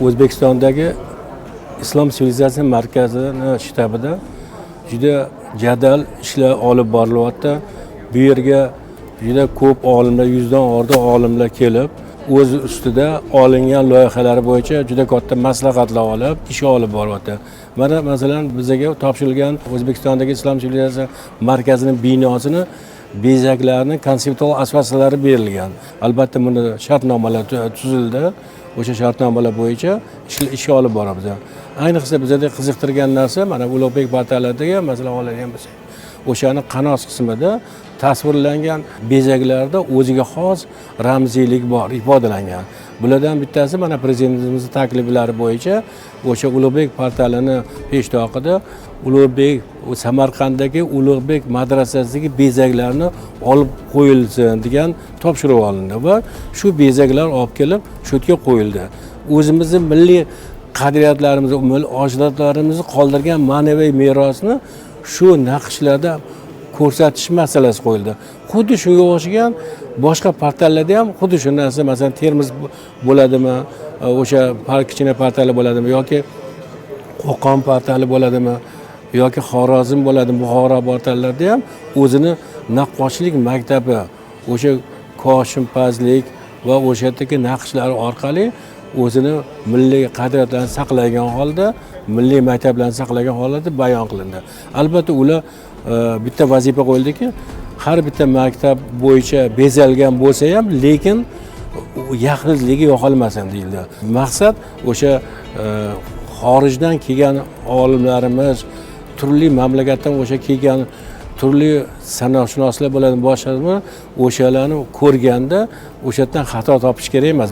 O'zbekistondagi Islom sivilizatsiya markazini shtabida juda jadal ishlar olib borilyapti. Bu yerga juda ko'p olimlar, yuzdan ortiq olimlar kelib, o'z ustida olingan loyihalari bo'yicha juda katta maslahatlar olib, ish olib boryapti. Mana masalan bizga topshirilgan O'zbekistondagi Islom sivilizatsiya markazining binosini bezaklarining konseptual asoslarlari berilgan. Albatta buni shartnomalar tuzildi. O'sha shartnomalar bo'yicha ish olib boramiz. Ayniqsa bizga qiziqtirgan narsa mana Ulug'bek portalidagi masalan oladigan bo'lsak, o'shani qanot qismida tasvirlangan bezaklarda o'ziga xos ramziylik bor, ifodalangan. Bulardan bittasi mana prezidentimizning takliflari bo'yicha o'sha Ulug'bek portalini peshtoqida Ulug'bek Samarqanddagi Ulug'bek madrasasidagi bezaklarni olib qo'yilsin degan topshiriq olindi va shu bezaklar olib kelib shu yerga qo'yildi. O'zimizning milliy qadriyatlarimizni, ajdodlarimizni qoldirgan ma'naviy merosni shu naqshlarda ko'rsatish masalasi qo'yildi. Xuddi shunga o'xshagan boshqa portallarda ham xuddi shu narsa, masalan Termiz bo'ladimi, o'sha kichkina portali bo'ladimi yoki Qo'qon portali bo'ladimi yoki Xorazm bo'ladimi, Buxoro portallarida ham o'zini naqqoshlik maktabi, o'sha koshimpazlik va o'sha yerdagi naqshlar orqali o'zini milliy qadriyatlarini saqlagan holda, milliy maktablarni saqlagan holatda bayon qilindi. Albatta ular bitta vazifa qo'yildiki, har bitta maktab bo'yicha bezalgan bo'lsa ham, lekin yaxlitligi yo'qolmasin deyildi. Maqsad o'sha xorijdan kelgan olimlarimiz, turli mamlakatdan o'sha kelgan turli sanoqshunoslar bo'ladi, boshqalarni o'shalarni ko'rganda o'sha yerdan xato topish kerak emas.